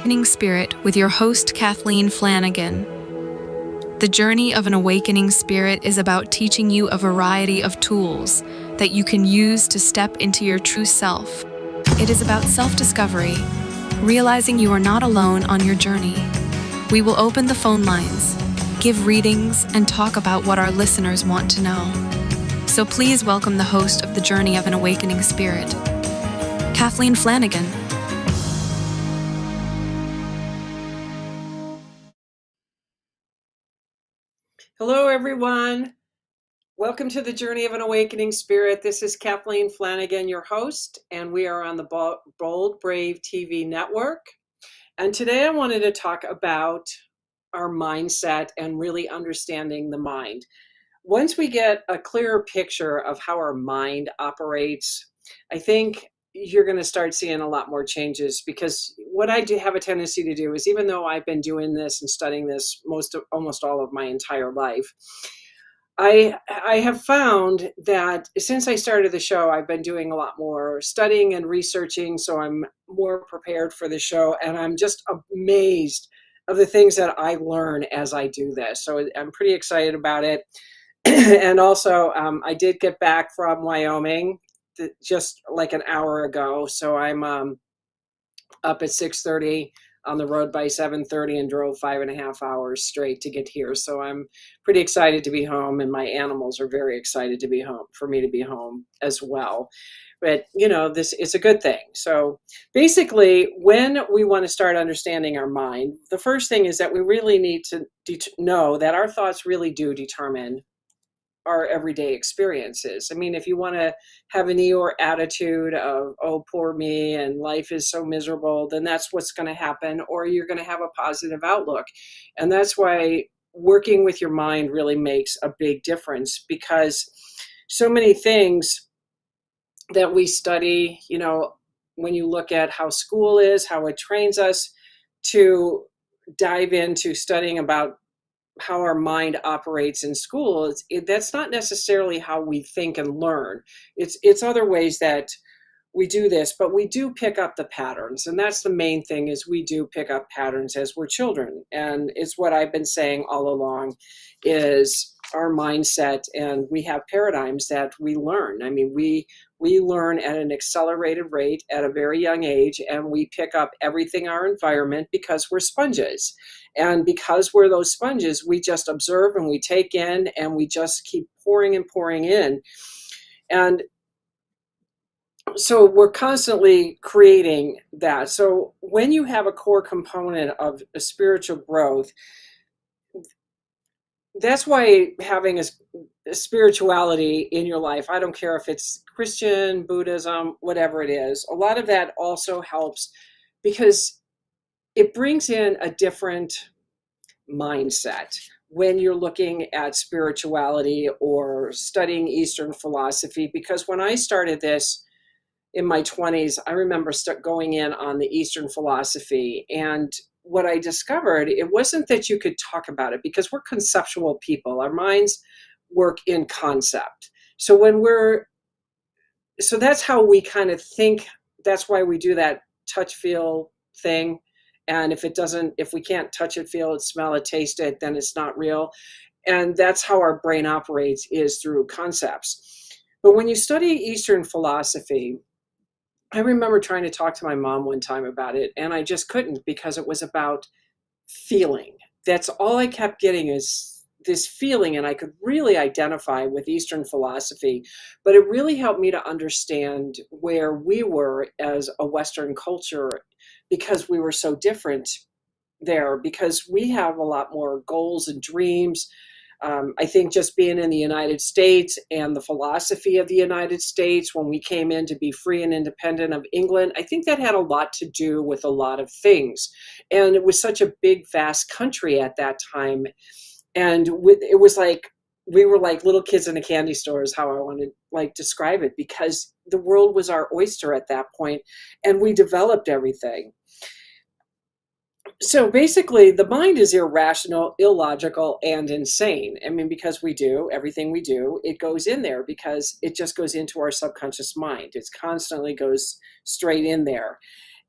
Awakening Spirit with your host, Kathleen Flanagan. The journey of an awakening spirit is about teaching you a variety of tools that you can use to step into your true self. It is about self-discovery, realizing you are not alone on your journey. We will open the phone lines, give readings, and talk about what our listeners want to know. So please welcome the host of The Journey of an Awakening Spirit, Kathleen Flanagan. Hello, everyone. Welcome to the Journey of an Awakening Spirit. This is Kathleen Flanagan, your host, and we are on the Bold Brave TV network. And today I wanted to talk about our mindset and really understanding the mind. Once we get a clearer picture of how our mind operates, I think you're going to start seeing a lot more changes, because what I do have a tendency to do is, even though I've been doing this and studying this almost all of my entire life, I have found that since I started the show, I've been doing a lot more studying and researching, so I'm more prepared for the show, and I'm just amazed of the things that I learn as I do this. So I'm pretty excited about it. And also, I did get back from Wyoming just like an hour ago, so I'm up at 6:30 on the road by 7:30 and drove 5.5 hours straight to get here. So I'm pretty excited to be home, and my animals are very excited to be home, for me to be home as well. But this is a good thing. So basically, when we want to start understanding our mind, the first thing is that we really need to know that our thoughts really do determine our everyday experiences. I mean, if you want to have an Eeyore attitude of, oh, poor me, and life is so miserable, then that's what's going to happen, or you're going to have a positive outlook. And that's why working with your mind really makes a big difference, because so many things that we study, when you look at how school is, how it trains us to dive into studying about how our mind operates in school, that's not necessarily how we think and learn. It's other ways that we do this, but we do pick up the patterns. And that's the main thing, is we do pick up patterns as we're children. And it's what I've been saying all along, is our mindset, and we have paradigms that we learn. I mean, we learn at an accelerated rate at a very young age, and we pick up everything in our environment because we're sponges. And because we're those sponges, we just observe and we take in, and we just keep pouring and pouring in. And so we're constantly creating that. So when you have a core component of a spiritual growth, that's why having a spirituality in your life, I don't care if it's Christian, Buddhism, whatever it is, a lot of that also helps, because it brings in a different mindset when you're looking at spirituality or studying Eastern philosophy. Because when I started this in my 20s, I remember going in on the Eastern philosophy, and what I discovered, it wasn't that you could talk about it, because we're conceptual people. Our minds work in concept. So that's how we kind of think. That's why we do that touch, feel thing. And if we can't touch it, feel it, smell it, taste it, then it's not real. And that's how our brain operates, is through concepts. But when you study Eastern philosophy, I remember trying to talk to my mom one time about it, and I just couldn't, because it was about feeling. That's all I kept getting, is this feeling, and I could really identify with Eastern philosophy, but it really helped me to understand where we were as a Western culture, because we were so different there, because we have a lot more goals and dreams. I think just being in the United States and the philosophy of the United States, when we came in to be free and independent of England, I think that had a lot to do with a lot of things. And it was such a big, vast country at that time. And it was like, we were like little kids in a candy store, is how I want to describe it, because the world was our oyster at that point, and we developed everything. So basically, the mind is irrational, illogical, and insane. I mean, because everything we do, it goes in there, because it just goes into our subconscious mind. It constantly goes straight in there.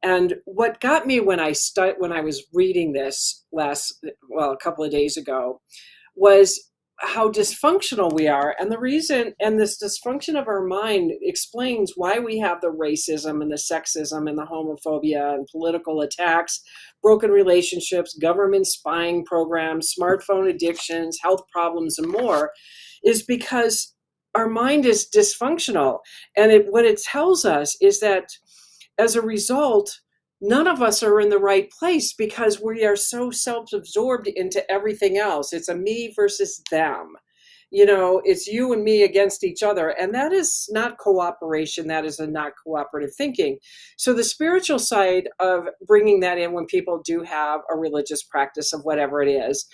And what got me when I was reading this a couple of days ago, was how dysfunctional we are. And the reason, and this dysfunction of our mind explains why we have the racism and the sexism and the homophobia and political attacks, broken relationships, government spying programs, smartphone addictions, health problems, and more, is because our mind is dysfunctional. And what it tells us is that as a result, none of us are in the right place because we are so self-absorbed into everything else. It's a me versus them. It's you and me against each other. And that is not cooperation. That is a not cooperative thinking. So the spiritual side of bringing that in when people do have a religious practice of whatever it is,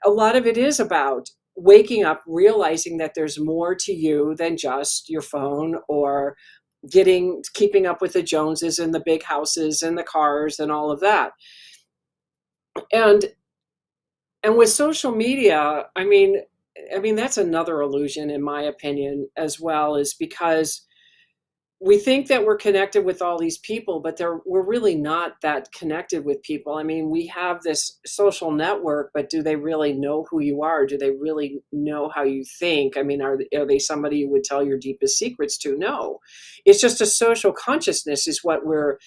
a lot of it is about waking up, realizing that there's more to you than just your phone or keeping up with the Joneses and the big houses and the cars and all of that. And with social media, I mean that's another illusion in my opinion as well, is because we think that we're connected with all these people, but we're really not that connected with people. I mean, we have this social network, but do they really know who you are? Do they really know how you think? I mean, are they somebody you would tell your deepest secrets to? No. It's just a social consciousness is what we're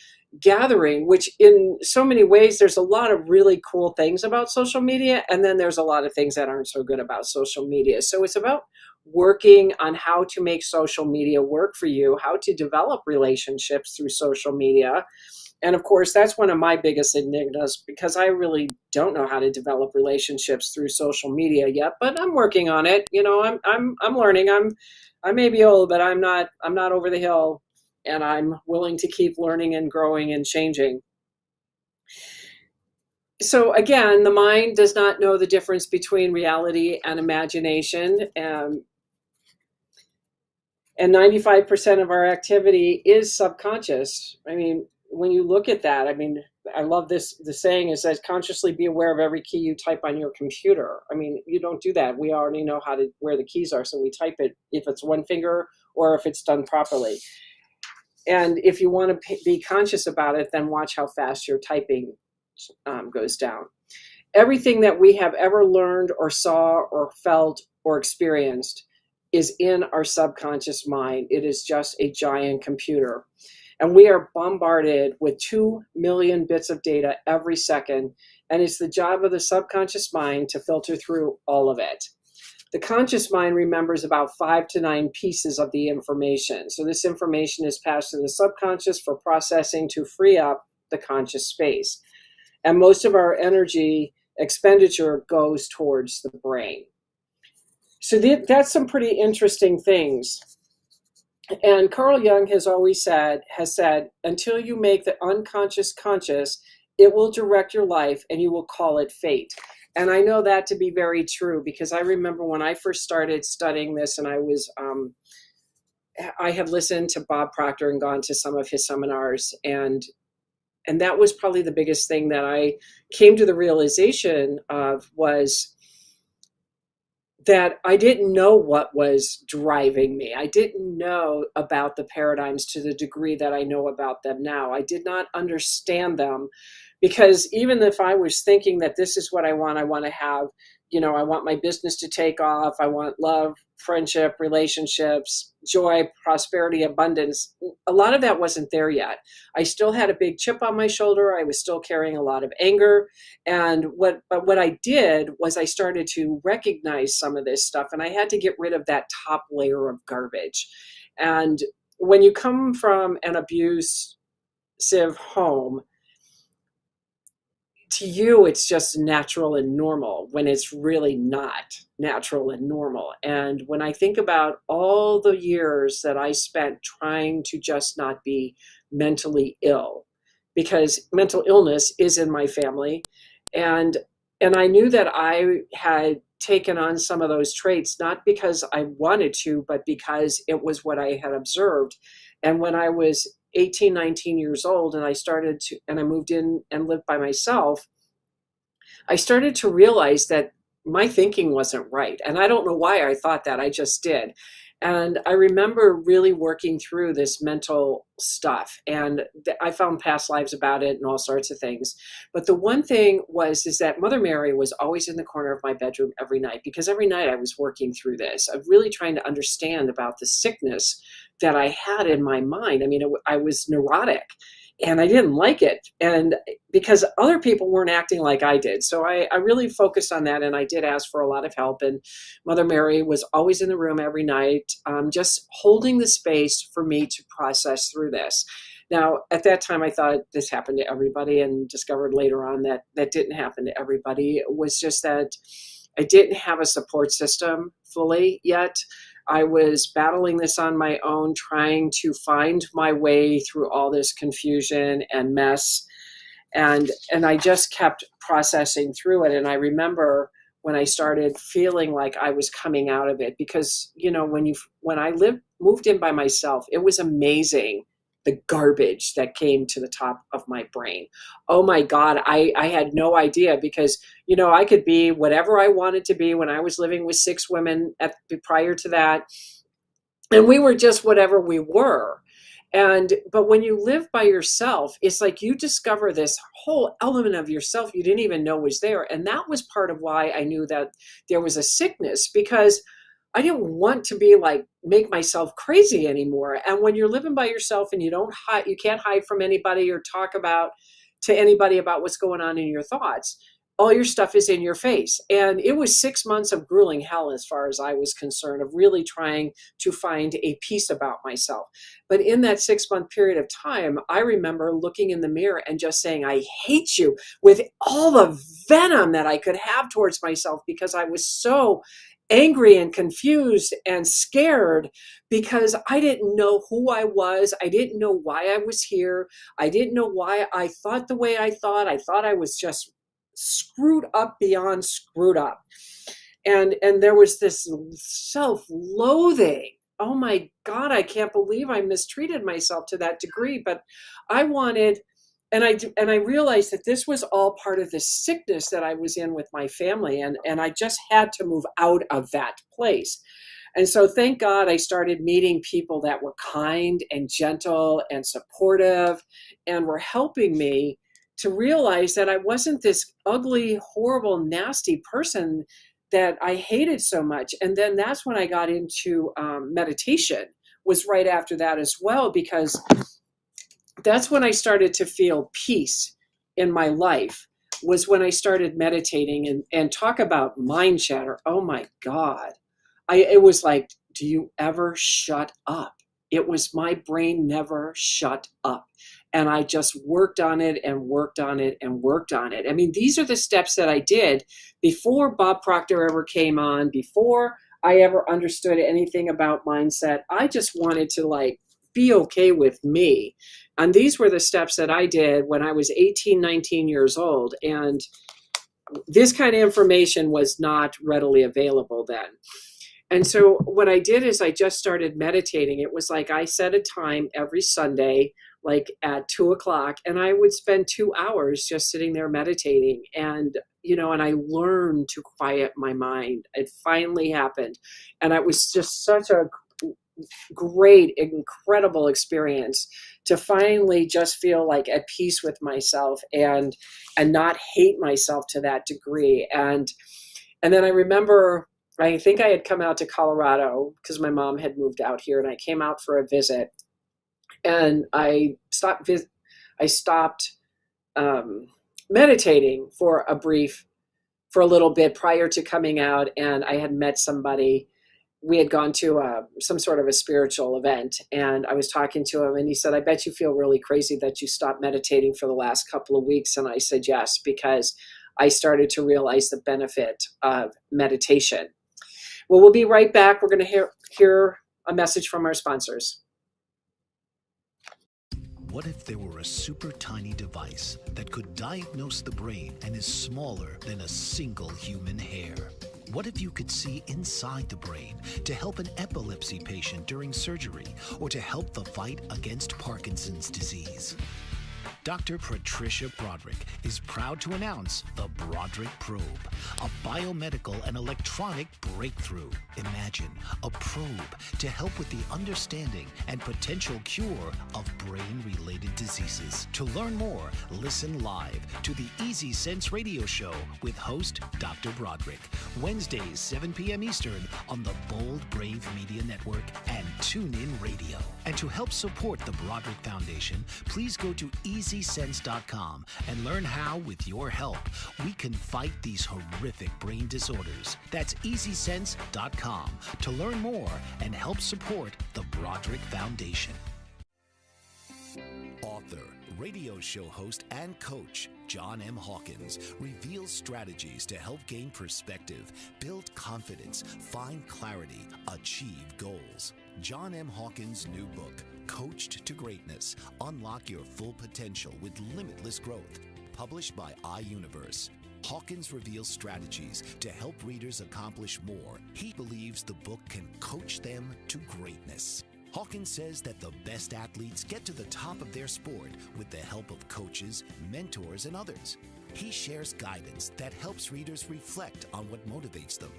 gathering, which in so many ways, there's a lot of really cool things about social media. And then there's a lot of things that aren't so good about social media. So it's about working on how to make social media work for you, how to develop relationships through social media. And of course, that's one of my biggest enigmas, because I really don't know how to develop relationships through social media yet, but I'm working on it. I'm learning. I may be old, but I'm not over the hill, and I'm willing to keep learning and growing and changing. So again, the mind does not know the difference between reality and imagination. And 95% of our activity is subconscious. I mean, when you look at that, I mean, I love the saying is that consciously be aware of every key you type on your computer. I mean, you don't do that. We already know where the keys are. So we type it if it's one finger or if it's done properly. And if you want to be conscious about it, then watch how fast your typing goes down. Everything that we have ever learned or saw or felt or experienced is in our subconscious mind. It is just a giant computer. And we are bombarded with 2 million bits of data every second. And it's the job of the subconscious mind to filter through all of it. The conscious mind remembers about 5 to 9 pieces of the information. So this information is passed to the subconscious for processing to free up the conscious space. And most of our energy expenditure goes towards the brain. So that's some pretty interesting things. And Carl Jung has said, until you make the unconscious conscious, it will direct your life and you will call it fate. And I know that to be very true, because I remember when I first started studying this, and I had listened to Bob Proctor and gone to some of his seminars, and that was probably the biggest thing that I came to the realization of, was that I didn't know what was driving me. I didn't know about the paradigms to the degree that I know about them now. I did not understand them, because even if I was thinking that this is what I want to have, I want my business to take off. I want love, friendship, relationships, joy, prosperity, abundance. A lot of that wasn't there yet. I still had a big chip on my shoulder. I was still carrying a lot of anger. And what I did was I started to recognize some of this stuff, and I had to get rid of that top layer of garbage. And when you come from an abusive home, to you, it's just natural and normal, when it's really not natural and normal. And when I think about all the years that I spent trying to just not be mentally ill, because mental illness is in my family, and I knew that I had taken on some of those traits, not because I wanted to, but because it was what I had observed. And when I was 18, 19 years old, and I moved in and lived by myself, I started to realize that my thinking wasn't right. And I don't know why I thought that, I just did. And I remember really working through this mental stuff, and I found past lives about it and all sorts of things. But the one thing is that Mother Mary was always in the corner of my bedroom every night, because every night I was working through this. I'm really trying to understand about the sickness that I had in my mind. I mean, I was neurotic and I didn't like it. And because other people weren't acting like I did. So I really focused on that. And I did ask for a lot of help. And Mother Mary was always in the room every night, just holding the space for me to process through this. Now, at that time, I thought this happened to everybody, and discovered later on that that didn't happen to everybody. It was just that I didn't have a support system fully yet. I was battling this on my own, trying to find my way through all this confusion and mess. And I just kept processing through it. And I remember when I started feeling like I was coming out of it, because, when I moved in by myself, it was amazing, the garbage that came to the top of my brain. Oh my God, I had no idea, because, I could be whatever I wanted to be when I was living with 6 women prior to that. And we were just whatever we were. But when you live by yourself, it's like you discover this whole element of yourself you didn't even know was there. And that was part of why I knew that there was a sickness, because I didn't want to be like, make myself crazy anymore. And when you're living by yourself and you can't hide from anybody or talk to anybody about what's going on in your thoughts, all your stuff is in your face. And it was 6 months of grueling hell, as far as I was concerned, of really trying to find a peace about myself. But in that 6-month period of time, I remember looking in the mirror and just saying, I hate you, with all the venom that I could have towards myself, because I was so angry and confused and scared, because I didn't know who I was. I didn't know why I was here. I didn't know why I thought the way I thought. I thought I was just screwed up beyond screwed up. And there was this self-loathing. Oh my God, I can't believe I mistreated myself to that degree. But I wanted, and I realized that this was all part of the sickness that I was in with my family. And I just had to move out of that place. And so thank God I started meeting people that were kind and gentle and supportive, and were helping me to realize that I wasn't this ugly, horrible, nasty person that I hated so much. And then that's when I got into meditation, was right after that as well, because that's when I started to feel peace in my life, was when I started meditating. And talk about mind chatter. Oh my God. It was like, do you ever shut up? It was, my brain never shut up. And I just worked on it and worked on it and worked on it. I mean, these are the steps that I did before Bob Proctor ever came on, before I ever understood anything about mindset. I just wanted to be okay with me. And these were the steps that I did when I was 18, 19 years old. And this kind of information was not readily available then. And so what I did is I just started meditating. It was like I set a time every Sunday, like at 2:00, and I would spend 2 hours just sitting there meditating. And I learned to quiet my mind. It finally happened. And it was just such a great, incredible experience to finally just feel like at peace with myself and not hate myself to that degree. And then I remember, I think I had come out to Colorado because my mom had moved out here, and I came out for a visit, and I stopped meditating for a little bit prior to coming out. And I had met somebody. We had gone to some sort of a spiritual event, and I was talking to him, and he said, I bet you feel really crazy that you stopped meditating for the last couple of weeks. And I said, yes, because I started to realize the benefit of meditation. Well, we'll be right back. We're going to hear a message from our sponsors. What if there were a super tiny device that could diagnose the brain and is smaller than a single human hair? What if you could see inside the brain to help an epilepsy patient during surgery, or to help the fight against Parkinson's disease? Dr. Patricia Broderick is proud to announce the Broderick Probe, a biomedical and electronic breakthrough. Imagine a probe to help with the understanding and potential cure of brain-related diseases. To learn more, listen live to the Easy Sense Radio Show with host Dr. Broderick. Wednesdays, 7 p.m. Eastern on the Bold Brave Media Network and TuneIn Radio. And to help support the Broderick Foundation, please go to EasySense.com and learn how, with your help, we can fight these horrific brain disorders. That's EasySense.com to learn more and help support the Broderick Foundation. Author, radio show host, and coach John M. Hawkins reveals strategies to help gain perspective, build confidence, find clarity, achieve goals. John M. Hawkins' new book, Coached to Greatness, Unlock Your Full Potential with Limitless Growth, published by iUniverse. Hawkins reveals strategies to help readers accomplish more. He believes the book can coach them to greatness. Hawkins says that the best athletes get to the top of their sport with the help of coaches, mentors, and others. He shares guidance that helps readers reflect on what motivates them,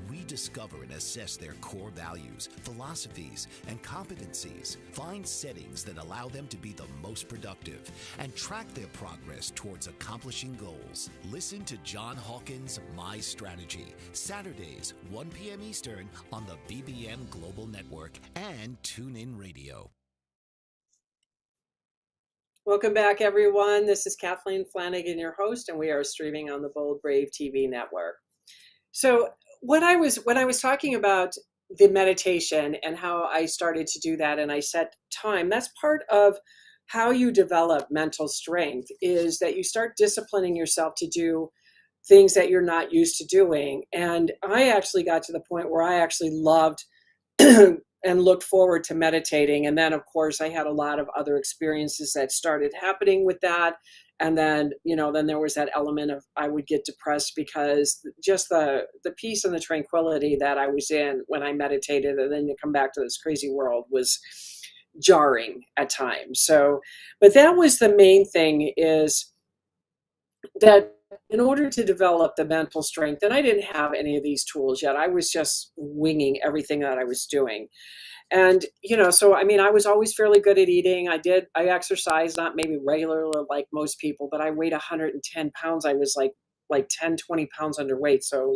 rediscover and assess their core values, philosophies, and competencies, find settings that allow them to be the most productive, and track their progress towards accomplishing goals. Listen to John Hawkins' My Strategy, Saturdays, 1 p.m. Eastern on the BBM Global Network and TuneIn Radio. Welcome back, everyone. This is Kathleen Flanagan, your host, and we are streaming on the Bold Brave TV network. So when I was talking about the meditation and how I started to do that and I set time, that's part of how you develop mental strength, is that you start disciplining yourself to do things that you're not used to doing. And I actually got to the point where I actually loved and looked forward to meditating. And then, of course, I had a lot of other experiences that started happening with that. And then, then there was that element of I would get depressed because just the peace and the tranquility that I was in when I meditated and then to come back to this crazy world was jarring at times. So, but that was the main thing, is that in order to develop the mental strength, and I didn't have any of these tools yet, I was just winging everything that I was doing. And, so, I was always fairly good at eating. I exercised, not maybe regularly like most people, but I weighed 110 pounds. I was like 10, 20 pounds underweight. So,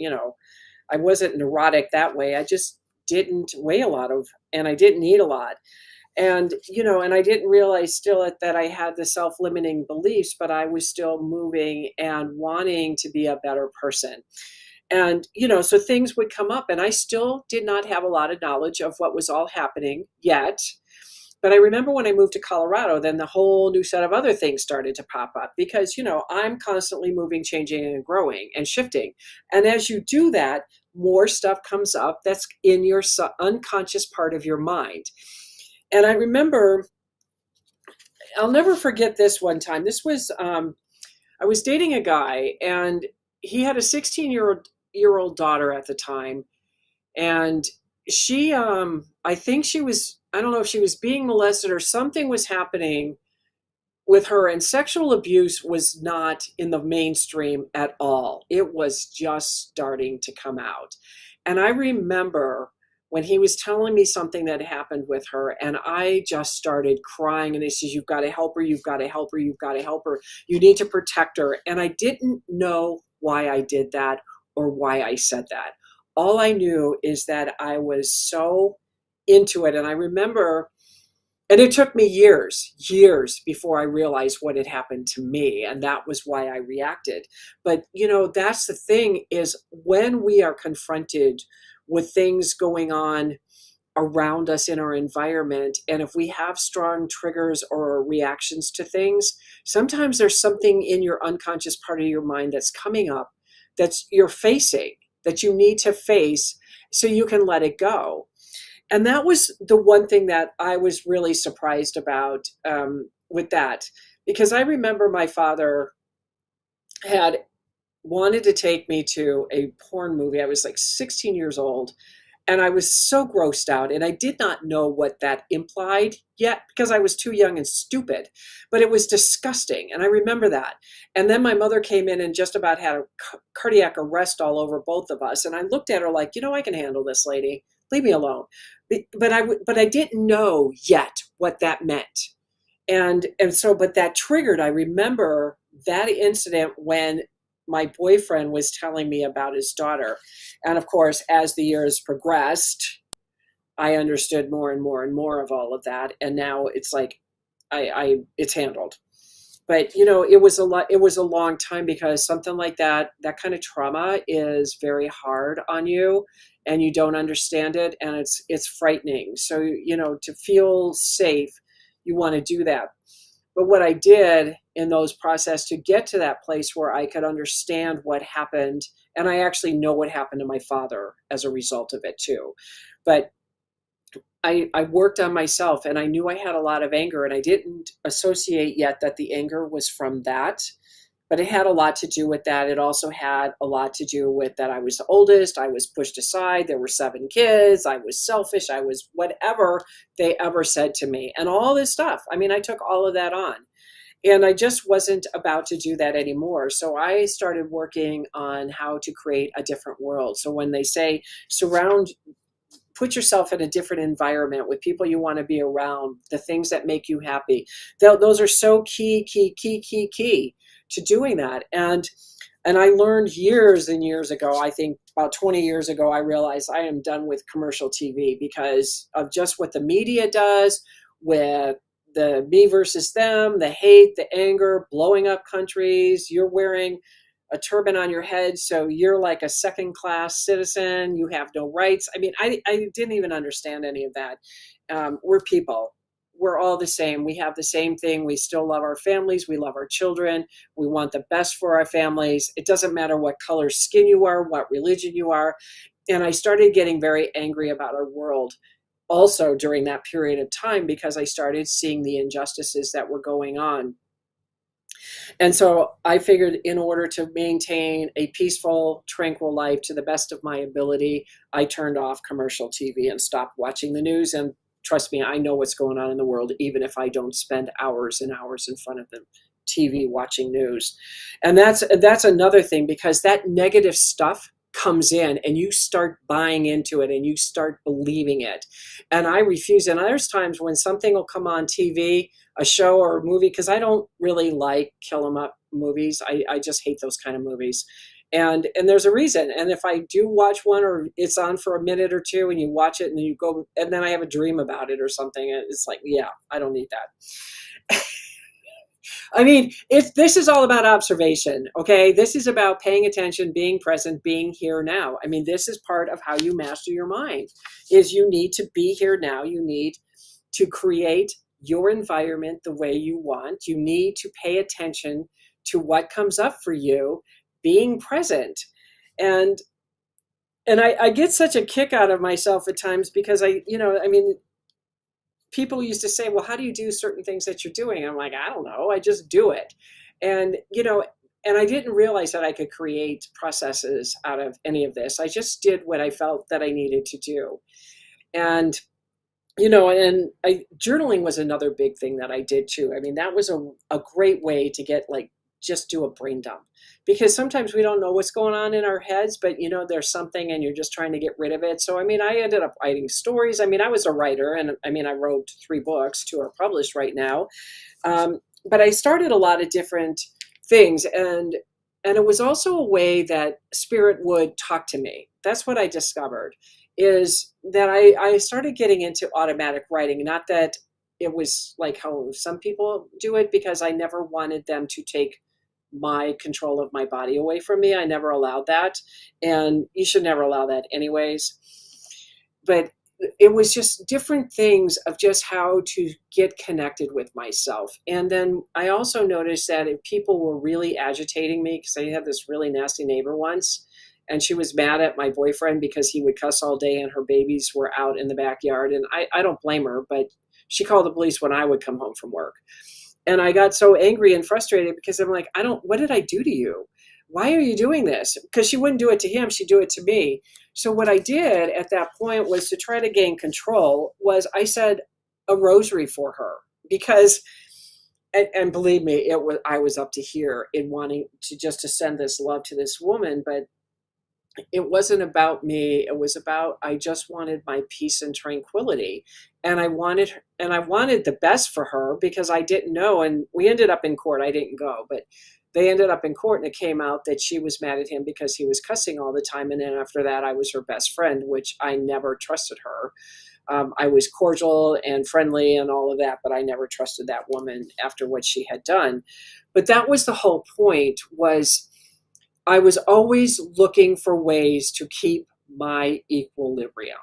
I wasn't neurotic that way. I just didn't weigh a lot and I didn't eat a lot. And, and I didn't realize still that I had the self-limiting beliefs, but I was still moving and wanting to be a better person. And, so things would come up and I still did not have a lot of knowledge of what was all happening yet. But I remember when I moved to Colorado, then the whole new set of other things started to pop up because, I'm constantly moving, changing, and growing and shifting. And as you do that, more stuff comes up that's in your unconscious part of your mind. And I remember, I'll never forget this one time. This was, I was dating a guy and he had a 16-year-old daughter at the time. And she, I think she was, I don't know if she was being molested or something was happening with her, and sexual abuse was not in the mainstream at all. It was just starting to come out. And I remember when he was telling me something that happened with her, and I just started crying, and he says, "You've got to help her, you've got to help her, you've got to help her. You need to protect her." And I didn't know why I did that or why I said that. All I knew is that I was so into it. And I remember, and it took me years before I realized what had happened to me. And that was why I reacted. But, that's the thing, is when we are confronted with things going on around us in our environment, and if we have strong triggers or reactions to things, sometimes there's something in your unconscious part of your mind that's coming up that's you're facing, that you need to face so you can let it go. And that was the one thing that I was really surprised about with that, because I remember my father had wanted to take me to a porn movie. I was like 16 years old. And I was so grossed out, and I did not know what that implied yet because I was too young and stupid, but it was disgusting. And I remember that. And then my mother came in and just about had a cardiac arrest all over both of us. And I looked at her like, I can handle this, lady. Leave me alone. But I didn't know yet what that meant. But that triggered, I remember that incident when my boyfriend was telling me about his daughter. And of course, as the years progressed, I understood more and more and more of all of that. And now it's like, it's handled. But it was a long time, because something like that kind of trauma is very hard on you, and you don't understand it, and it's frightening. So, to feel safe, you want to do that. But what I did in those process to get to that place where I could understand what happened, and I actually know what happened to my father as a result of it too. But I worked on myself, and I knew I had a lot of anger, and I didn't associate yet that the anger was from that, but it had a lot to do with that. It also had a lot to do with that I was the oldest, I was pushed aside, there were 7 kids, I was selfish, I was whatever they ever said to me, and all this stuff. I mean, I took all of that on, and I just wasn't about to do that anymore. So I started working on how to create a different world. So when they say put yourself in a different environment with people you want to be around, the things that make you happy. Those are so key to doing that. And I learned years and years ago, I think about 20 years ago, I realized I am done with commercial TV because of just what the media does with the me versus them, the hate, the anger, blowing up countries. You're wearing a turban on your head, so you're like a second-class citizen. You have no rights. I mean, I didn't even understand any of that. We're people. We're all the same. We have the same thing. We still love our families. We love our children. We want the best for our families. It doesn't matter what color skin you are, what religion you are. And I started getting very angry about our world also during that period of time, because I started seeing the injustices that were going on. And so I figured, in order to maintain a peaceful, tranquil life to the best of my ability, I turned off commercial TV and stopped watching the news. And trust me, I know what's going on in the world, even if I don't spend hours and hours in front of the TV watching news. And that's another thing, because that negative stuff comes in and you start buying into it and you start believing it. And I refuse. And there's times when something will come on TV, a show or a movie, because I don't really like kill 'em up movies. I just hate those kind of movies. And there's a reason. And if I do watch one, or it's on for a minute or two and you watch it and you go, and then I have a dream about it or something, it's like, yeah, I don't need that. I mean, this is all about observation, okay? This is about paying attention, being present, being here now. I mean, this is part of how you master your mind, is you need to be here now. You need to create your environment the way you want. You need to pay attention to what comes up for you, being present. And I get such a kick out of myself at times, because people used to say, well, how do you do certain things that you're doing? I'm like, I don't know. I just do it. And I didn't realize that I could create processes out of any of this. I just did what I felt that I needed to do. And journaling was another big thing that I did too. I mean, that was a great way to get, like, just do a brain dump, because sometimes we don't know what's going on in our heads, but there's something and you're just trying to get rid of it. So, I mean, I ended up writing stories. I mean, I was a writer, and I mean, I wrote 3 books, 2 are published right now. But I started a lot of different things, and it was also a way that spirit would talk to me. That's what I discovered, is that I started getting into automatic writing. Not that it was like how some people do it, because I never wanted them to take my control of my body away from me. I never allowed that. And you should never allow that anyways. But it was just different things of just how to get connected with myself. And then I also noticed that if people were really agitating me, because I had this really nasty neighbor once, and she was mad at my boyfriend because he would cuss all day and her babies were out in the backyard. And I don't blame her, but she called the police when I would come home from work. And I got so angry and frustrated, because I'm like, what did I do to you? why are you doing this? Because she wouldn't do it to him, she'd do it to me. So what I did at that point was to try to gain control, was I said a rosary for her, because and believe me, I was up to here in wanting to send this love to this woman, but it wasn't about me. It was about, I just wanted my peace and tranquility. And I wanted the best for her, because I didn't know. And we ended up in court. I didn't go, but they ended up in court, and it came out that she was mad at him because he was cussing all the time. And then after that, I was her best friend, which I never trusted her. I was cordial and friendly and all of that, but I never trusted that woman after what she had done. But that was the whole point, was I was always looking for ways to keep my equilibrium,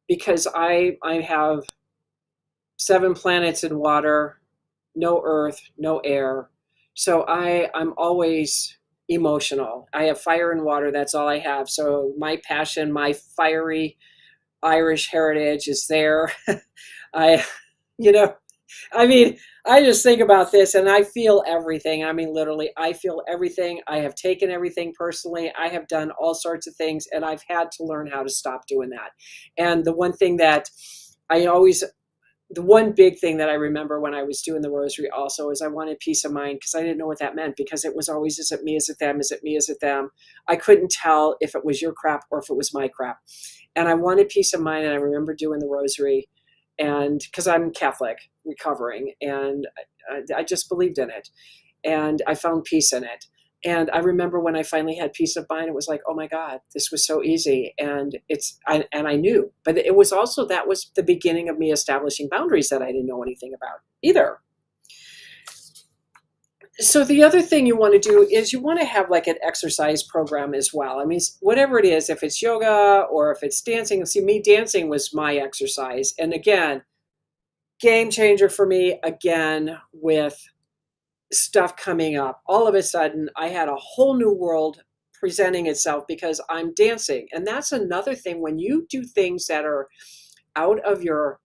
because I have 7 planets in water, no earth, no air. So I'm always emotional. I have fire and water. That's all I have. So my passion, my fiery Irish heritage is there. I, you know, I mean, I just think about this and I feel everything. I mean, literally, I feel everything. I have taken everything personally. I have done all sorts of things, and I've had to learn how to stop doing that. And the one thing that I always, the one big thing that I remember when I was doing the rosary also is I wanted peace of mind, because I didn't know what that meant, because it was always, is it me? Is it them? Is it me? Is it them? I couldn't tell if it was your crap or if it was my crap. And I wanted peace of mind. And I remember doing the rosary, and because I'm Catholic recovering, and I just believed in it, and I found peace in it. And I remember when I finally had peace of mind, it was like, oh my God, this was so easy. And I knew, but it was also, that was the beginning of me establishing boundaries that I didn't know anything about either. So the other thing you want to do is you want to have like an exercise program as well. I mean, whatever it is, if it's yoga or if it's dancing. See, me, dancing was my exercise. And again, game changer for me, again, with stuff coming up. All of a sudden, I had a whole new world presenting itself because I'm dancing. And that's another thing. When you do things that are out of your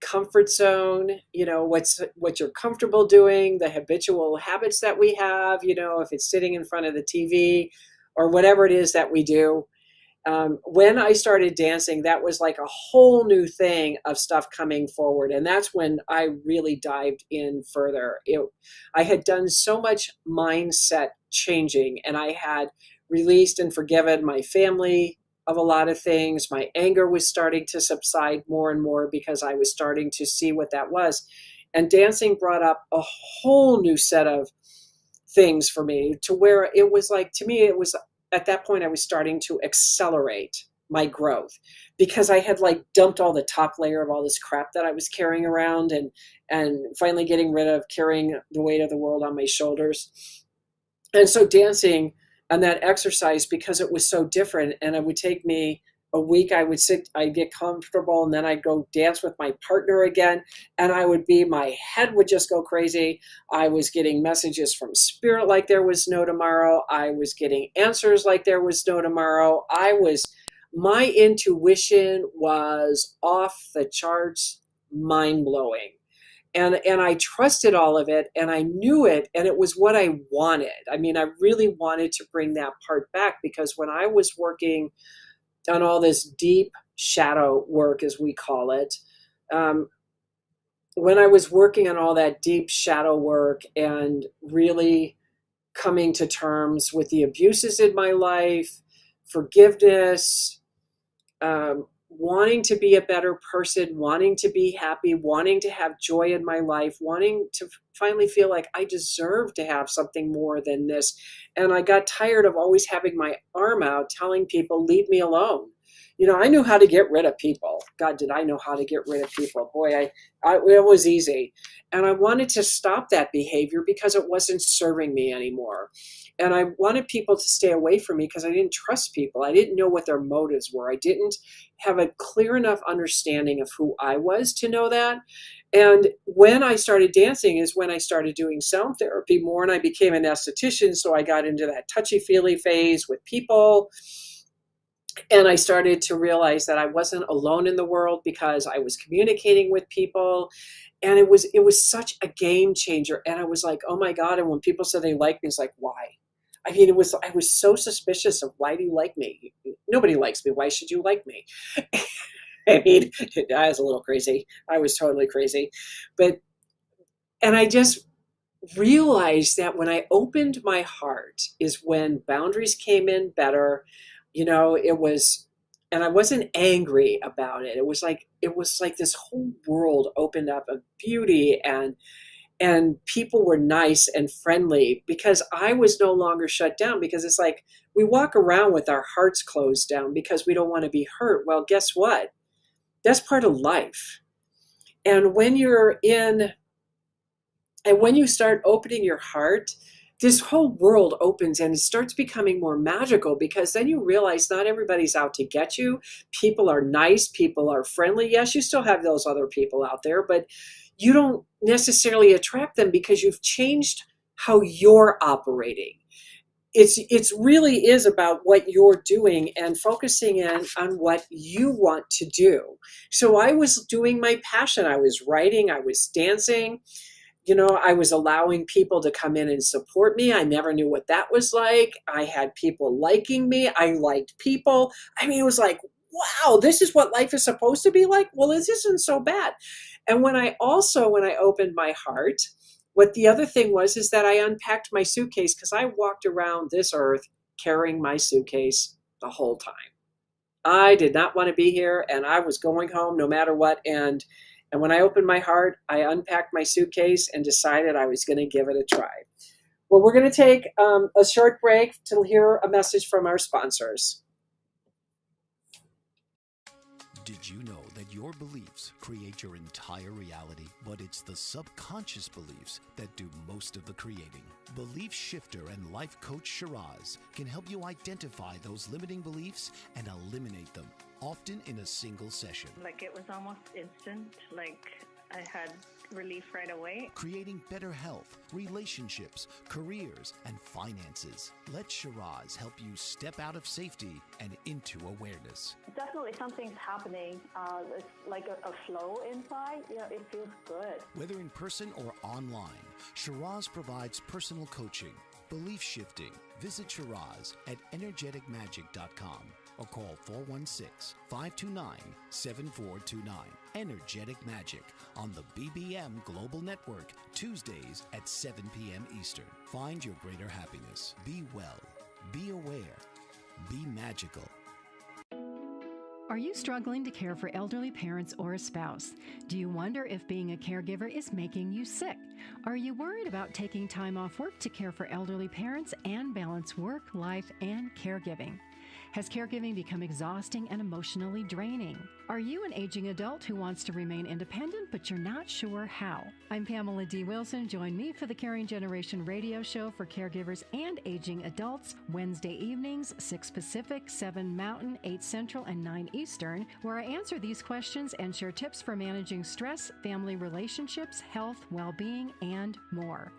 comfort zone, what you're comfortable doing, the habitual habits that we have, if it's sitting in front of the TV or whatever it is that we do. When I started dancing, that was like a whole new thing of stuff coming forward. And that's when I really dived in further. I had done so much mindset changing, and I had released and forgiven my family of a lot of things. My anger was starting to subside more and more because I was starting to see what that was. And dancing brought up a whole new set of things for me, to where it was like, to me, it was at that point I was starting to accelerate my growth, because I had like dumped all the top layer of all this crap that I was carrying around, and finally getting rid of carrying the weight of the world on my shoulders. And so dancing and that exercise, because it was so different, and it would take me a week, I would sit, I'd get comfortable, and then I'd go dance with my partner again, and my head would just go crazy. I was getting messages from spirit like there was no tomorrow. I was getting answers like there was no tomorrow. My intuition was off the charts, mind-blowing. And I trusted all of it, and I knew it, and it was what I wanted. I mean, I really wanted to bring that part back, because when I was working on all this deep shadow work, as we call it, when I was working on all that deep shadow work and really coming to terms with the abuses in my life, forgiveness, wanting to be a better person, wanting to be happy, wanting to have joy in my life, wanting to finally feel like I deserve to have something more than this. And I got tired of always having my arm out telling people, leave me alone. I knew how to get rid of people. God, did I know how to get rid of people? Boy, it was easy. And I wanted to stop that behavior because it wasn't serving me anymore. And I wanted people to stay away from me because I didn't trust people. I didn't know what their motives were. I didn't have a clear enough understanding of who I was to know that. And when I started dancing is when I started doing sound therapy more, and I became an esthetician. So I got into that touchy-feely phase with people. And I started to realize that I wasn't alone in the world, because I was communicating with people. And it was such a game changer. And I was like, oh my God. And when people said they liked me, it's like, why? I mean, I was so suspicious of, why do you like me? Nobody likes me. Why should you like me? I mean, I was a little crazy. I was totally crazy. And I just realized that when I opened my heart is when boundaries came in better. And I wasn't angry about it. It was like this whole world opened up of beauty, and people were nice and friendly because I was no longer shut down. Because it's like we walk around with our hearts closed down because we don't want to be hurt. Well, guess what? That's part of life. And when you start opening your heart, this whole world opens and it starts becoming more magical, because then you realize not everybody's out to get you. People are nice. People are friendly. Yes, you still have those other people out there, but you don't necessarily attract them because you've changed how you're operating. It's really is about what you're doing and focusing in on what you want to do. So I was doing my passion. I was writing, I was dancing, I was allowing people to come in and support me. I never knew what that was like. I had people liking me. I liked people. I mean, it was like, wow, this is what life is supposed to be like. Well, this isn't so bad. And when I opened my heart, what the other thing was is that I unpacked my suitcase, because I walked around this earth carrying my suitcase the whole time. I did not want to be here, and I was going home no matter what. And when I opened my heart, I unpacked my suitcase and decided I was going to give it a try. Well, we're going to take a short break to hear a message from our sponsors. Did you know that your beliefs create your entire reality? But it's the subconscious beliefs that do most of the creating. Belief shifter and life coach Shiraz can help you identify those limiting beliefs and eliminate them, often in a single session. Like, it was almost instant. Like, I had relief right away. Creating better health, relationships, careers, and finances. Let Shiraz help you step out of safety and into awareness. Definitely something's happening. It's like a flow inside. It feels good. Whether in person or online, Shiraz provides personal coaching, belief shifting. Visit Shiraz at energeticmagic.com or call 416-529-7429. Energetic Magic on the BBM Global Network, Tuesdays at 7 p.m. Eastern. Find your greater happiness. Be well. Be aware. Be magical. Are you struggling to care for elderly parents or a spouse? Do you wonder if being a caregiver is making you sick? Are you worried about taking time off work to care for elderly parents and balance work, life, and caregiving? Has caregiving become exhausting and emotionally draining? Are you an aging adult who wants to remain independent, but you're not sure how? I'm Pamela D. Wilson. Join me for the Caring Generation radio show for caregivers and aging adults, Wednesday evenings, 6 Pacific, 7 Mountain, 8 Central, and 9 Eastern, where I answer these questions and share tips for managing stress, family relationships, health, well-being, and more.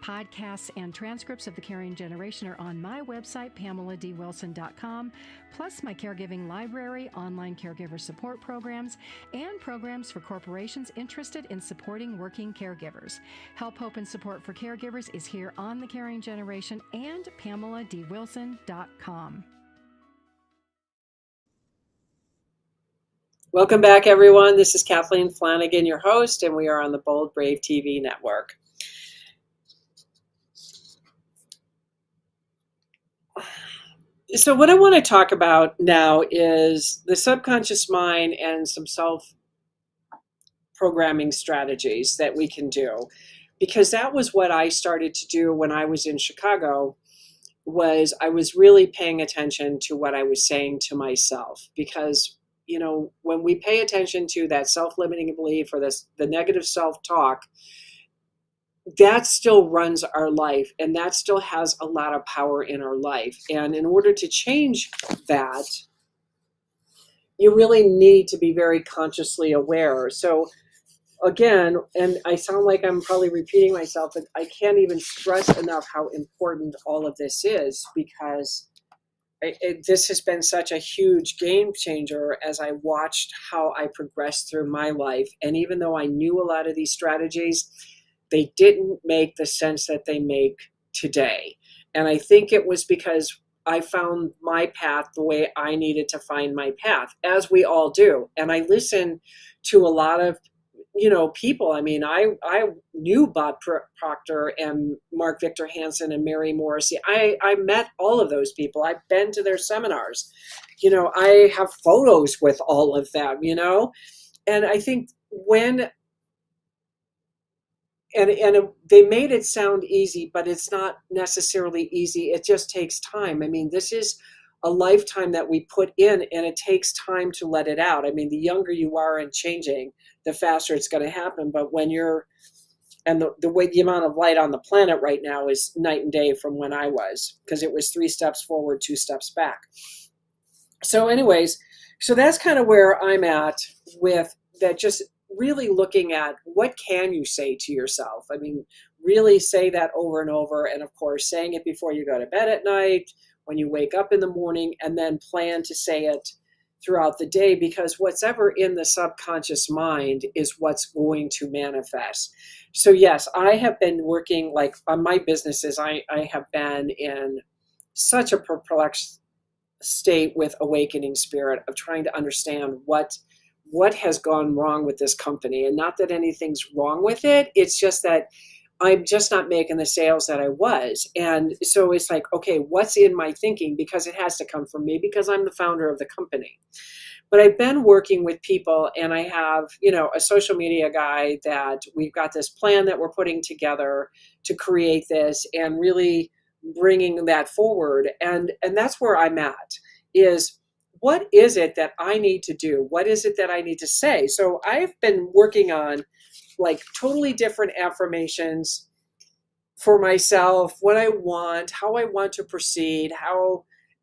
Podcasts and transcripts of the Caring Generation are on my website, PamelaDWilson.com, plus my caregiving library, online caregiver support programs, and programs for corporations interested in supporting working caregivers. Help, hope, and support for caregivers is here on the Caring Generation and PamelaDWilson.com. Welcome back, everyone. This is Kathleen Flanagan, your host, and we are on the Bold Brave TV network. So what I want to talk about now is the subconscious mind and some self-programming strategies that we can do, because that was what I started to do when I was in Chicago. Was I was really paying attention to what I was saying to myself, because when we pay attention to that self-limiting belief or the negative self-talk, that still runs our life, and that still has a lot of power in our life. And in order to change that, you really need to be very consciously aware. So again, and I sound like I'm probably repeating myself, but I can't even stress enough how important all of this is, because this has been such a huge game changer as I watched how I progressed through my life. And even though I knew a lot of these strategies, they didn't make the sense that they make today. And I think it was because I found my path the way I needed to find my path, as we all do. And I listen to a lot of people. I mean, I knew Bob Proctor and Mark Victor Hansen and Mary Morrissey. I met all of those people. I've been to their seminars. I have photos with all of them, and I think they made it sound easy, but it's not necessarily easy. It just takes time. I mean, this is a lifetime that we put in, and it takes time to let it out. I mean, the younger you are in changing, the faster it's going to happen. But when the way the amount of light on the planet right now is night and day from when I was, because it was 3 steps forward, 2 steps back. So anyways, so that's kind of where I'm at with that, just really looking at what can you say to yourself. I mean, really say that over and over. And of course, saying it before you go to bed at night, when you wake up in the morning, and then plan to say it throughout the day, because what's ever in the subconscious mind is what's going to manifest. So yes, I have been working like on my businesses. I have been in such a perplexed state with awakening spirit of trying to understand what has gone wrong with this company. And not that anything's wrong with it. It's just that I'm just not making the sales that I was. And so it's like, okay, what's in my thinking? Because it has to come from me, because I'm the founder of the company. But I've been working with people, and I have, a social media guy that we've got this plan that we're putting together to create this and really bringing that forward. And that's where I'm at, is what is it that I need to do? What is it that I need to say? So I've been working on like totally different affirmations for myself, what I want, how I want to proceed,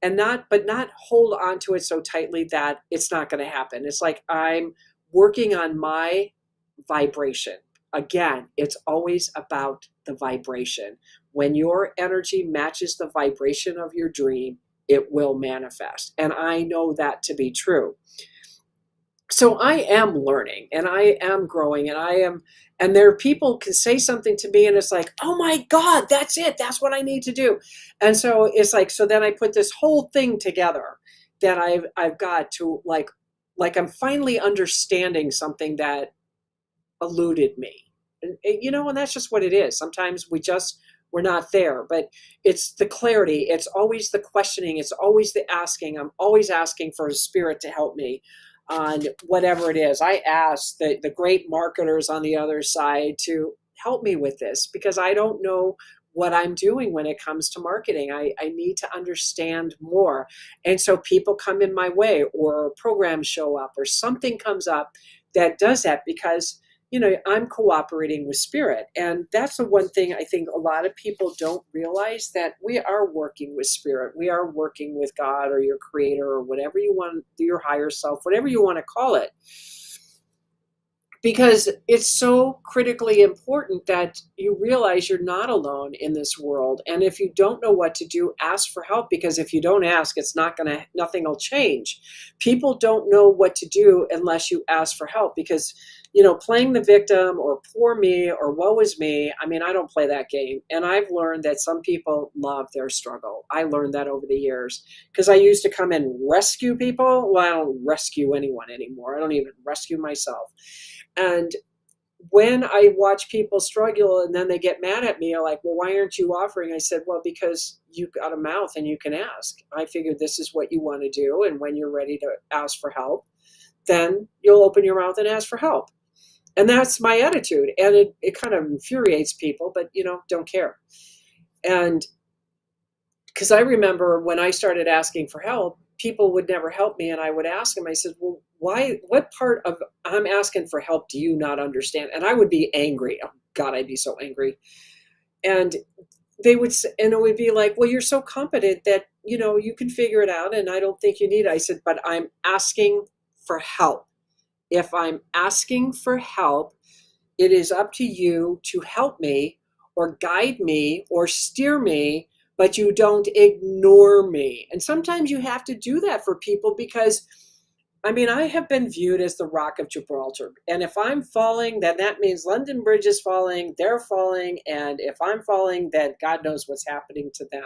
but not hold on to it so tightly that it's not going to happen. It's like I'm working on my vibration. Again, it's always about the vibration. When your energy matches the vibration of your dream, it will manifest. And I know that to be true. So I am learning, and I am growing, and there are people can say something to me and it's like, oh my God, that's it. That's what I need to do. And so it's like, so then I put this whole thing together that I've got to like I'm finally understanding something that eluded me. And that's just what it is. Sometimes we're not there, but it's the clarity. It's always the questioning. It's always the asking. I'm always asking for a spirit to help me on whatever it is. I ask the great marketers on the other side to help me with this, because I don't know what I'm doing when it comes to marketing. I need to understand more. And so people come in my way, or programs show up, or something comes up that does that, because I'm cooperating with spirit. And that's the one thing I think a lot of people don't realize, that we are working with spirit. We are working with God, or your creator, or whatever you want, your higher self, whatever you want to call it. Because it's so critically important that you realize you're not alone in this world. And if you don't know what to do, ask for help, because if you don't ask, nothing will change. People don't know what to do unless you ask for help, because playing the victim, or poor me, or woe is me. I mean, I don't play that game. And I've learned that some people love their struggle. I learned that over the years, because I used to come and rescue people. Well, I don't rescue anyone anymore. I don't even rescue myself. And when I watch people struggle and then they get mad at me, are like, well, why aren't you offering? I said, well, because you've got a mouth and you can ask. I figured this is what you want to do. And when you're ready to ask for help, then you'll open your mouth and ask for help. And that's my attitude. And it kind of infuriates people, but, don't care. And because I remember when I started asking for help, people would never help me. And I would ask them, I said, well, what part of I'm asking for help do you not understand? And I would be angry. Oh God, I'd be so angry. And it would be like, well, you're so competent that, you can figure it out. And I don't think you need it. I said, but I'm asking for help. If I'm asking for help, it is up to you to help me, or guide me, or steer me but you don't ignore me. And sometimes you have to do that for people because, I mean, I have been viewed as the Rock of Gibraltar. And if I'm falling, then that means London Bridge is falling, they're falling. And if I'm falling, then God knows what's happening to them,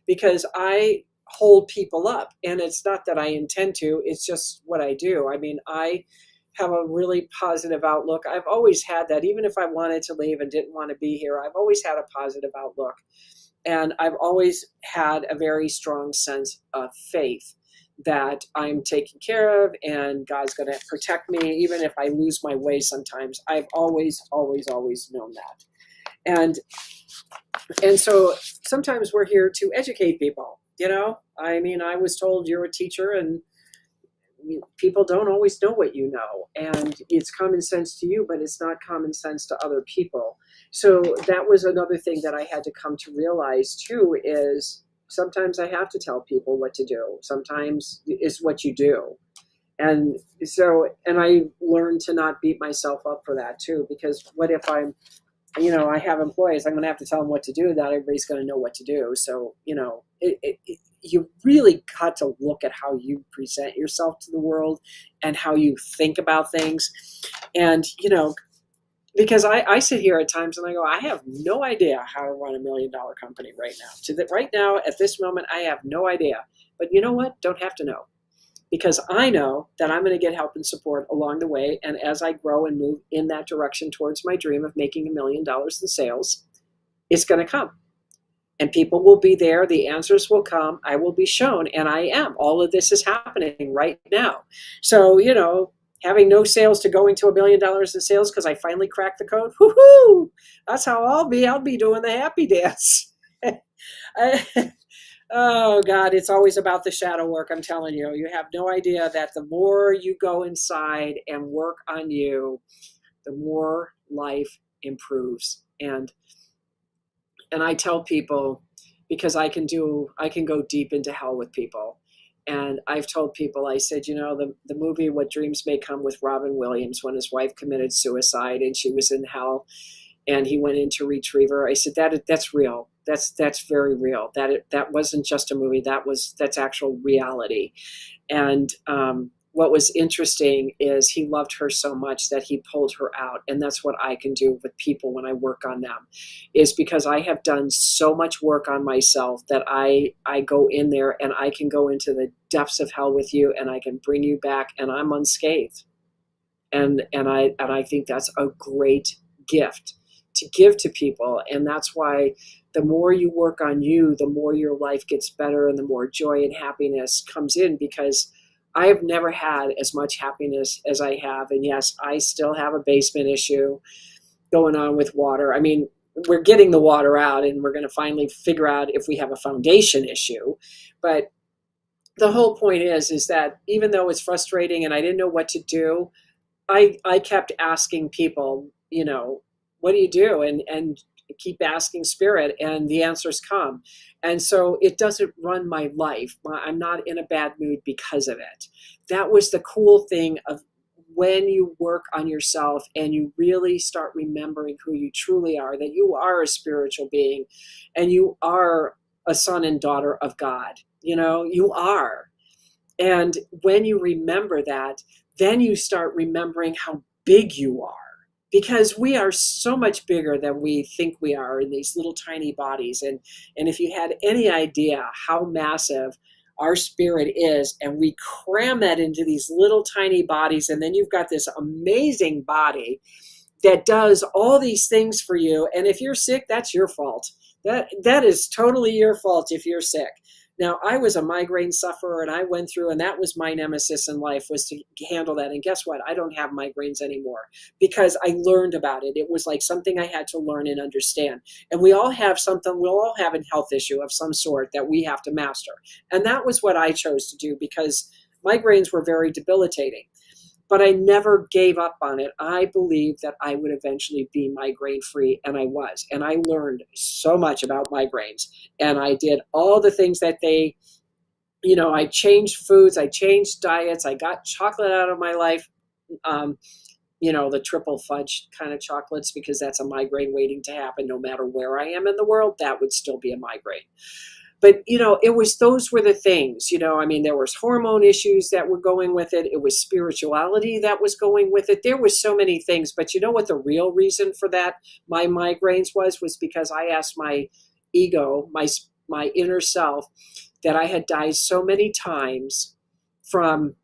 because I hold people up. And it's not that I intend to, it's just what I do. I mean, I have a really positive outlook. I've always had that. Even if I wanted to leave and didn't want to be here, I've always had a positive outlook. And I've always had a very strong sense of faith that I'm taken care of and God's going to protect me, even if I lose my way sometimes. I've always, always, always known that. And so sometimes we're here to educate people, you know? I mean, I was told you're a teacher and people don't always know what you know. And it's common sense to you, but it's not common sense to other people. So that was another thing that I had to come to realize too, is sometimes I have to tell people what to do. Sometimes it's what you do. And so, and I learned to not beat myself up for that too, because what if I'm, you know, I have employees, I'm going to have to tell them what to do. Not everybody's going to know what to do. So, you know, you really got to look at how you present yourself to the world and how you think about things. And, you know, because I sit here at times and I go, I have no idea how to run $1 million company right now. Right now, at this moment, I have no idea. But you know what? Don't have to know. Because I know that I'm going to get help and support along the way. And as I grow and move in that direction towards my dream of making $1 million in sales, it's going to come. And people will be there. The answers will come. I will be shown. And I am. All of this is happening right now. So, you know, having no sales to going to $1 million in sales because I finally cracked the code. Woohoo! That's how I'll be. I'll be doing the happy dance. Oh God, it's always about the shadow work. I'm telling you, you have no idea that the more you go inside and work on you, the more life improves. And I tell people, because I can go deep into hell with people. And I've told people, I said, you know, the movie What Dreams May Come with Robin Williams, when his wife committed suicide and she was in hell and he went in to retrieve her. I said, that's real. That's very real. That wasn't just a movie. That's actual reality. And what was interesting is he loved her so much that he pulled her out. And that's what I can do with people when I work on them, is because I have done so much work on myself that I go in there and I can go into the depths of hell with you and I can bring you back and I'm unscathed. And I think that's a great gift to give to people. And that's why the more you work on you, the more your life gets better and the more joy and happiness comes in, because I have never had as much happiness as I have. And yes, I still have a basement issue going on with water. I mean, we're getting the water out and we're going to finally figure out if we have a foundation issue. But the whole point is that even though it's frustrating and I didn't know what to do, I kept asking people, you know, what do you do? And keep asking spirit and the answers come. And so it doesn't run my life. I'm not in a bad mood because of it. That was the cool thing of when you work on yourself and you really start remembering who you truly are, that you are a spiritual being and you are a son and daughter of God. You know, you are. And when you remember that, then you start remembering how big you are. Because we are so much bigger than we think we are in these little tiny bodies. And if you had any idea how massive our spirit is, and we cram that into these little tiny bodies, and then you've got this amazing body that does all these things for you. And if you're sick, that's your fault. That is totally your fault if you're sick. Now, I was a migraine sufferer and I went through, and that was my nemesis in life, was to handle that. And guess what? I don't have migraines anymore because I learned about it. It was like something I had to learn and understand. And we all have something, we'll all have a health issue of some sort that we have to master. And that was what I chose to do because migraines were very debilitating. But I never gave up on it. I believed that I would eventually be migraine free, and I was. And I learned so much about migraines. And I did all the things that they, you know, I changed foods, I changed diets, I got chocolate out of my life, you know, the triple fudge kind of chocolates, because that's a migraine waiting to happen. No matter where I am in the world, that would still be a migraine. But, those were the things, I mean, there was hormone issues that were going with it. It was spirituality that was going with it. There was so many things. But you know what the real reason for that, my migraines was because I asked my ego, my inner self, that I had died so many times from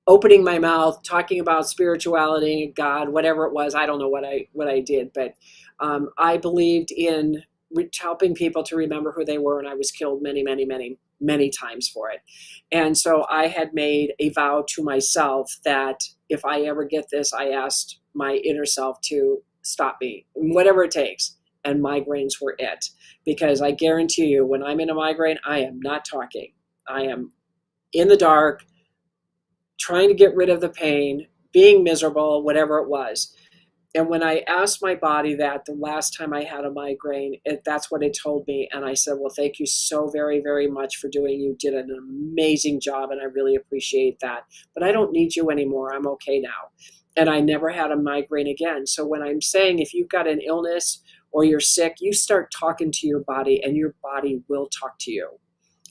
opening my mouth, talking about spirituality, God, whatever it was. I don't know what I did, but I believed in helping people to remember who they were, and I was killed many, many, many, many times for it. And so I had made a vow to myself that if I ever get this, I asked my inner self to stop me, whatever it takes. And migraines were it. Because I guarantee you, when I'm in a migraine, I am not talking. I am in the dark, trying to get rid of the pain, being miserable, whatever it was. And when I asked my body that the last time I had a migraine, that's what it told me. And I said, well, thank you so very, very much for doing. You did an amazing job, and I really appreciate that. But I don't need you anymore. I'm okay now. And I never had a migraine again. So when I'm saying if you've got an illness or you're sick, you start talking to your body, and your body will talk to you.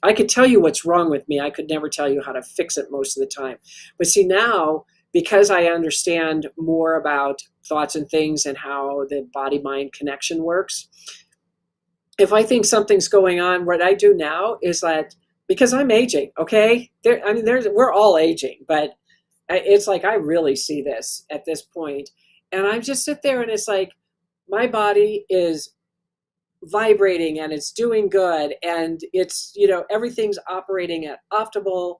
I could tell you what's wrong with me. I could never tell you how to fix it most of the time. But see, now, because I understand more about thoughts and things and how the body-mind connection works, if I think something's going on, what I do now is that, because I'm aging, okay? We're all aging, but it's like I really see this at this point. And I just sit there, and it's like my body is vibrating, and it's doing good, and it's, everything's operating at optimal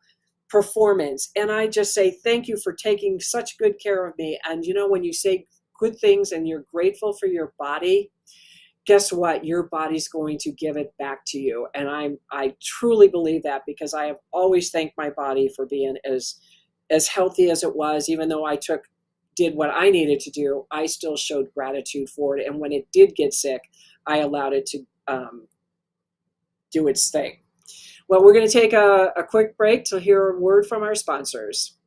performance. And I just say thank you for taking such good care of me. And when you say good things and you're grateful for your body, guess what? Your body's going to give it back to you. And I truly believe that, because I have always thanked my body for being as healthy as it was. Even though I did what I needed to do, I still showed gratitude for it. And when it did get sick, I allowed it to do its thing. Well, we're going to take a quick break to hear a word from our sponsors.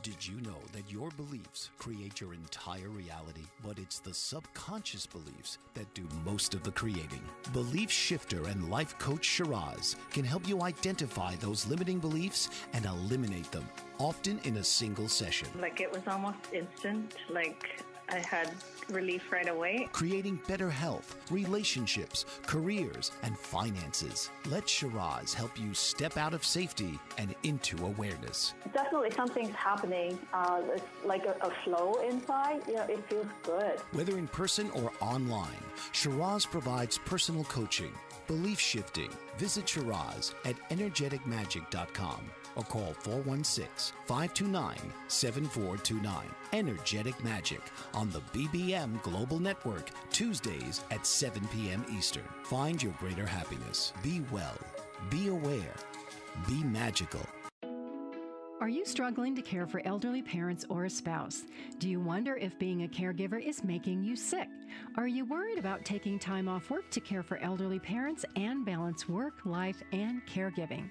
Did you know that your beliefs create your entire reality, but it's the subconscious beliefs that do most of the creating? Belief shifter and life coach Shiraz can help you identify those limiting beliefs and eliminate them, often in a single session. Like, it was almost instant. Like, I had relief right away. Creating better health, relationships, careers, and finances. Let Shiraz help you step out of safety and into awareness. Definitely something's happening. It's like a flow inside. It feels good. Whether in person or online, Shiraz provides personal coaching, belief shifting. Visit Shiraz at energeticmagic.com or call 416-529-7429. Energetic Magic on the BBM Global Network, Tuesdays at 7 p.m. Eastern. Find your greater happiness. Be well. Be aware. Be magical. Are you struggling to care for elderly parents or a spouse? Do you wonder if being a caregiver is making you sick? Are you worried about taking time off work to care for elderly parents and balance work, life, and caregiving?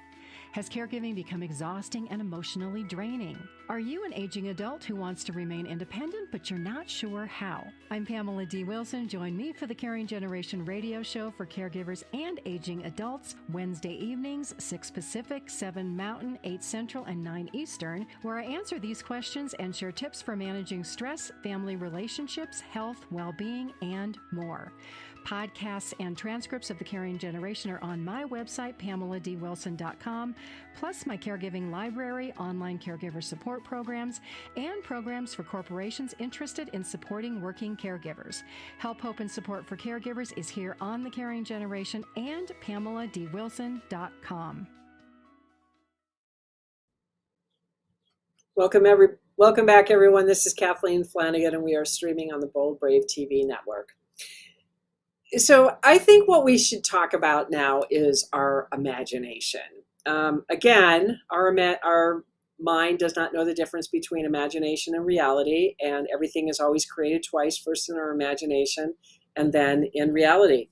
Has caregiving become exhausting and emotionally draining? Are you an aging adult who wants to remain independent, but you're not sure how? I'm Pamela D. Wilson. Join me for the Caring Generation radio show for caregivers and aging adults, Wednesday evenings, 6 Pacific, 7 Mountain, 8 Central, and 9 Eastern, where I answer these questions and share tips for managing stress, family relationships, health, well-being, and more. Podcasts and transcripts of the Caring Generation are on my website, PamelaDWilson.com, plus my caregiving library, online caregiver support programs, and programs for corporations interested in supporting working caregivers. Help, hope, and support for caregivers is here on the Caring Generation and PamelaDWilson.com. Welcome back, everyone. This is Kathleen Flanagan, and we are streaming on the Bold Brave TV network. So I think what we should talk about now is our imagination. Again, our mind does not know the difference between imagination and reality, and everything is always created twice, first in our imagination and then in reality.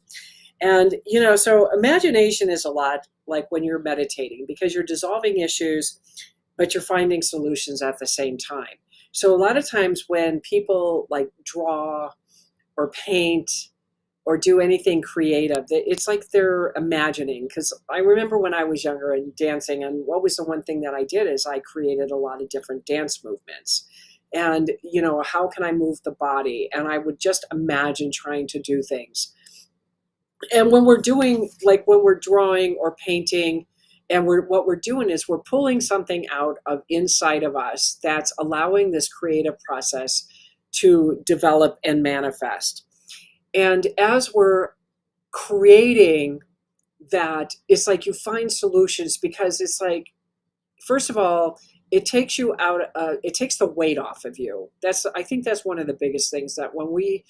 And, so imagination is a lot like when you're meditating, because you're dissolving issues, but you're finding solutions at the same time. So a lot of times when people like draw or paint or do anything creative. It's like they're imagining. Because I remember when I was younger and dancing, and what was the one thing that I did is I created a lot of different dance movements. And, how can I move the body? And I would just imagine trying to do things. And when we're doing, like when we're drawing or painting, and what we're doing is we're pulling something out of inside of us that's allowing this creative process to develop and manifest. And as we're creating that, it's like you find solutions, because it's like, first of all, it takes you out, it takes the weight off of you. I think that's one of the biggest things, that when we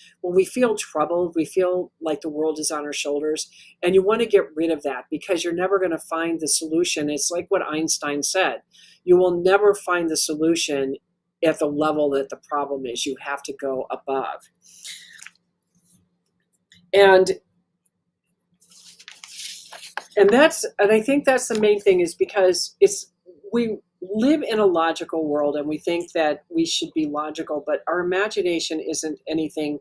feel troubled, we feel like the world is on our shoulders, and you want to get rid of that, because you're never going to find the solution. It's like what Einstein said, you will never find the solution at the level that the problem is. You have to go above. And I think that's the main thing, is because we live in a logical world, and we think that we should be logical, but our imagination isn't anything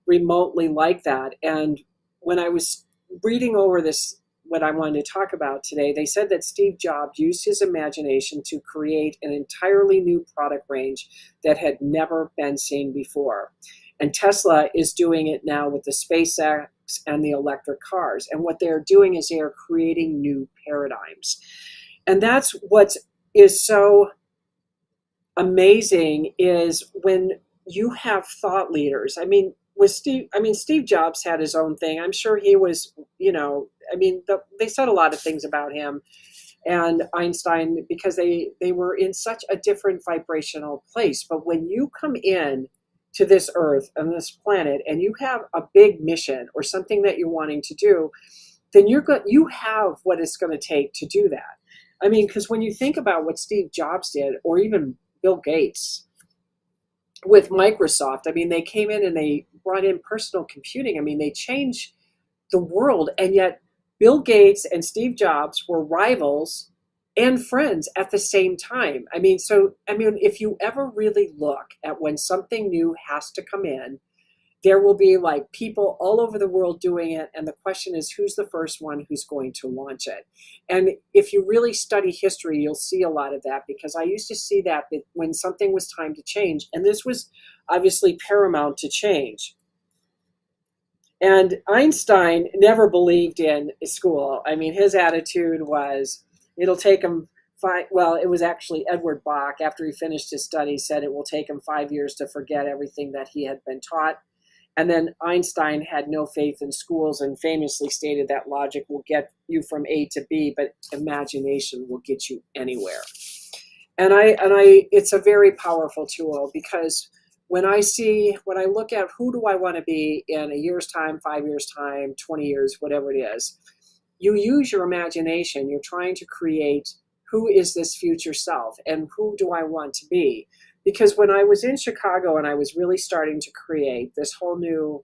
remotely like that. And when I was reading over this, what I wanted to talk about today, they said that Steve Jobs used his imagination to create an entirely new product range that had never been seen before. And Tesla is doing it now with the SpaceX and the electric cars. And what they're doing is they are creating new paradigms. And that's what is so amazing, is when you have thought leaders. I mean, Steve Jobs had his own thing. I'm sure he was, they said a lot of things about him and Einstein, because they were in such a different vibrational place. But when you come in to this earth and this planet, and you have a big mission or something that you're wanting to do, then you have what it's going to take to do that. I mean, because when you think about what Steve Jobs did, or even Bill Gates with Microsoft, I mean, they came in and they brought in personal computing. I mean, they changed the world. And yet Bill Gates and Steve Jobs were rivals and friends at the same time. If you ever really look at when something new has to come in, there will be like people all over the world doing it. And the question is, who's the first one who's going to launch it? And if you really study history, you'll see a lot of that, because I used to see that when something was time to change, and this was obviously paramount to change. And Einstein never believed in school. I mean, his attitude was, it'll take him it was actually Edward Bach, after he finished his studies, said it will take him 5 years to forget everything that he had been taught. And then Einstein had no faith in schools and famously stated that logic will get you from A to B, but imagination will get you anywhere. And it's a very powerful tool, because when I look at who do I want to be in a year's time, 5 years time, 20 years, whatever it is, you use your imagination. You're trying to create, who is this future self, and who do I want to be? Because when I was in Chicago and I was really starting to create this whole new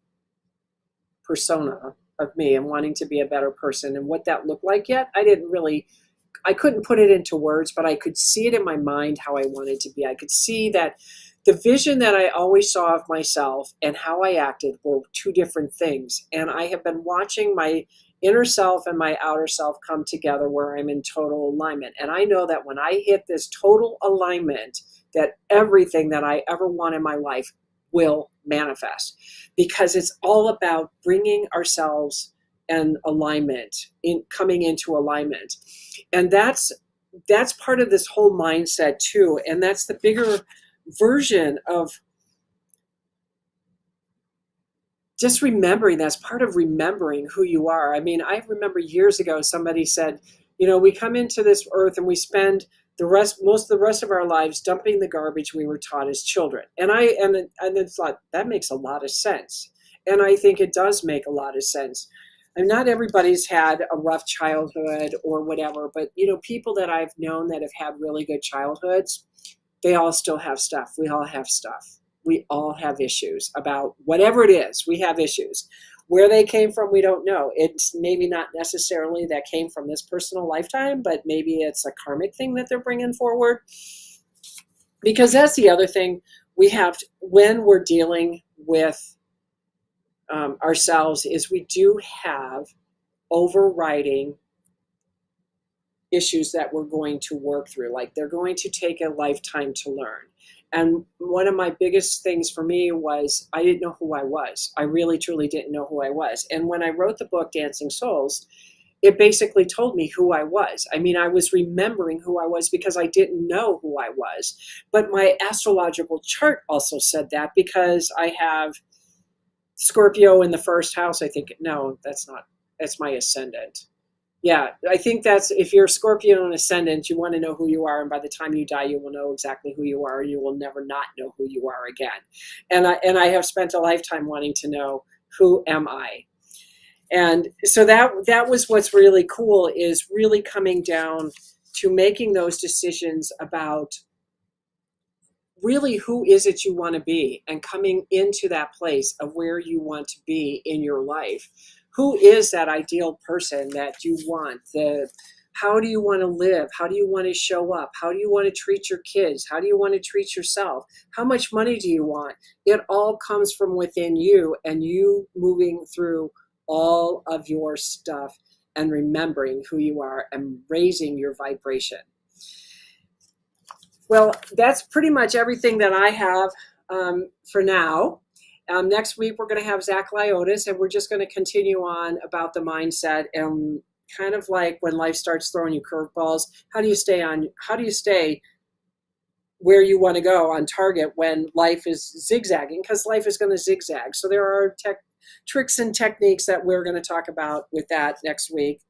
persona of me and wanting to be a better person, and what that looked like yet, I couldn't put it into words, but I could see it in my mind how I wanted to be. I could see that the vision that I always saw of myself and how I acted were two different things. And I have been watching my inner self and my outer self come together where I'm in total alignment. And I know that when I hit this total alignment, that everything that I ever want in my life will manifest, because it's all about bringing ourselves in alignment, coming into alignment. And that's part of this whole mindset too. And that's the bigger version of just remembering. That's part of remembering who you are. I mean, I remember years ago, somebody said, we come into this earth and we spend most of the rest of our lives dumping the garbage we were taught as children. And I thought that makes a lot of sense. And I think it does make a lot of sense. And not everybody's had a rough childhood or whatever, but people that I've known that have had really good childhoods, they all still have stuff. We all have stuff. We all have issues about whatever it is. We have issues. Where they came from, we don't know. It's maybe not necessarily that came from this personal lifetime, but maybe it's a karmic thing that they're bringing forward. Because that's the other thing we have when we're dealing with ourselves is we do have overriding issues that we're going to work through. Like, they're going to take a lifetime to learn. And one of my biggest things for me was I didn't know who I was. I really, truly didn't know who I was. And when I wrote the book, Dancing Souls, it basically told me who I was. I mean, I was remembering who I was because I didn't know who I was. But my astrological chart also said that, because I have Scorpio in the first house. I think, no, that's my ascendant. Yeah, I think that's, if you're Scorpio and ascendant, you want to know who you are, and by the time you die, you will know exactly who you are, and you will never not know who you are again. And I have spent a lifetime wanting to know, who am I? And so that was what's really cool, is really coming down to making those decisions about really who is it you want to be, and coming into that place of where you want to be in your life. Who is that ideal person that you want? How do you want to live? How do you want to show up? How do you want to treat your kids? How do you want to treat yourself? How much money do you want? It all comes from within you, and you moving through all of your stuff and remembering who you are and raising your vibration. Well, that's pretty much everything that I have for now. Next week, we're going to have Zach Lyotis, and we're just going to continue on about the mindset, and kind of like when life starts throwing you curveballs, how do you stay where you want to go on target when life is zigzagging? Because life is going to zigzag. So there are tricks and techniques that we're going to talk about with that next week.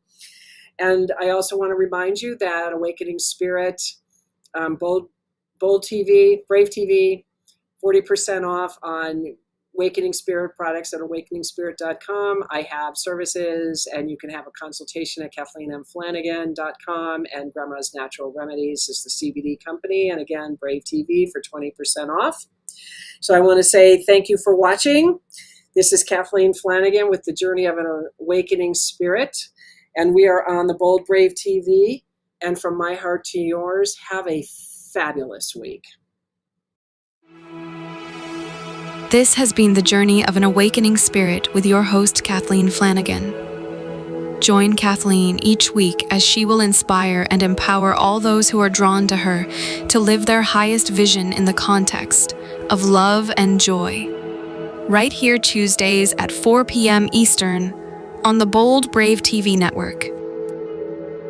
And I also want to remind you that Awakening Spirit, Bold TV, bravetv, 40% off on Awakening Spirit products at awakeningspirit.com. I have services, and you can have a consultation at KathleenMFlanagan.com, and Grandma's Natural Remedies is the CBD company. And again, bravetv for 20% off. So I want to say thank you for watching. This is Kathleen Flanagan with the Journey of an Awakening Spirit, and we are on the Bold Brave TV. And from my heart to yours, have a fabulous week. This has been the Journey of an Awakening Spirit with your host, Kathleen Flanagan. Join Kathleen each week as she will inspire and empower all those who are drawn to her to live their highest vision in the context of love and joy. Right here Tuesdays at 4 p.m. Eastern on the Bold Brave TV network.